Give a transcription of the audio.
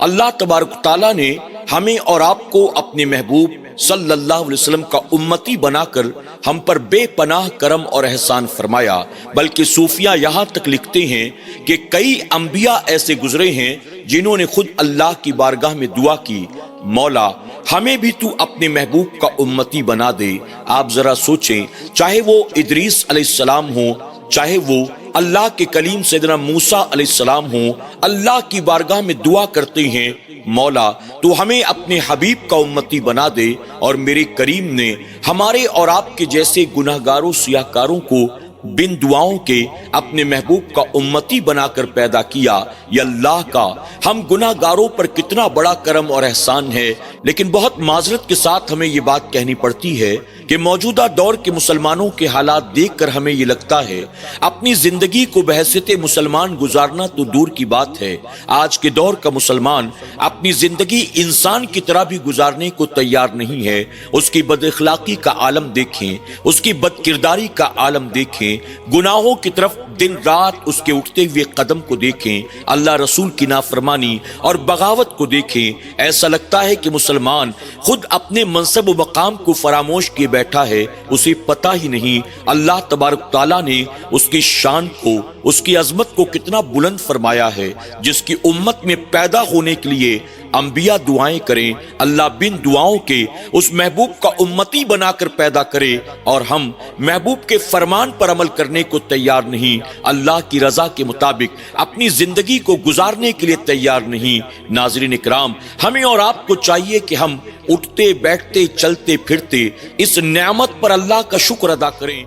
اللہ تبارک تعالیٰ نے ہمیں اور آپ کو اپنے محبوب صلی اللہ علیہ وسلم کا امتی بنا کر ہم پر بے پناہ کرم اور احسان فرمایا، بلکہ صوفیہ یہاں تک لکھتے ہیں کہ کئی انبیاء ایسے گزرے ہیں جنہوں نے خود اللہ کی بارگاہ میں دعا کی، مولا ہمیں بھی تو اپنے محبوب کا امتی بنا دے۔ آپ ذرا سوچیں، چاہے وہ ادریس علیہ السلام ہوں، چاہے وہ اللہ کے کلیم سیدنا موسیٰ علیہ السلام ہوں، اللہ کی بارگاہ میں دعا کرتے ہیں، مولا تو ہمیں اپنے حبیب کا امتی بنا دے۔ اور میرے کریم نے ہمارے اور آپ کے جیسے گناہگاروں سیاہکاروں کو بن دعاؤں کے اپنے محبوب کا امتی بنا کر پیدا کیا۔ یہ اللہ کا ہم گناہگاروں پر کتنا بڑا کرم اور احسان ہے، لیکن بہت معذرت کے ساتھ ہمیں یہ بات کہنی پڑتی ہے کہ موجودہ دور کے مسلمانوں کے حالات دیکھ کر ہمیں یہ لگتا ہے اپنی زندگی کو بحیثیت مسلمان گزارنا تو دور کی بات ہے، آج کے دور کا مسلمان اپنی زندگی انسان کی طرح بھی گزارنے کو تیار نہیں ہے۔ اس کی بد اخلاقی کا عالم دیکھیں، اس کی بد کرداری کا عالم دیکھیں، گناہوں کی طرف دن رات اس کے اٹھتے ہوئے قدم کو دیکھیں، اللہ رسول کی نافرمانی اور بغاوت کو دیکھیں۔ ایسا لگتا ہے کہ مسلمان خود اپنے منصب و مقام کو فراموش کیے بیٹھا ہے، اسے پتہ ہی نہیں اللہ تبارک تعالیٰ نے اس کی شان کو، اس کی عظمت کو کتنا بلند فرمایا ہے، جس کی امت میں پیدا ہونے کے لیے انبیاء دعائیں کریں، اللہ بن دعاؤں کے اس محبوب کا امتی بنا کر پیدا کرے، اور ہم محبوب کے فرمان پر عمل کرنے کو تیار نہیں، اللہ کی رضا کے مطابق اپنی زندگی کو گزارنے کے لیے تیار نہیں۔ ناظرین اکرام، ہمیں اور آپ کو چاہیے کہ ہم اٹھتے بیٹھتے چلتے پھرتے اس نعمت پر اللہ کا شکر ادا کریں۔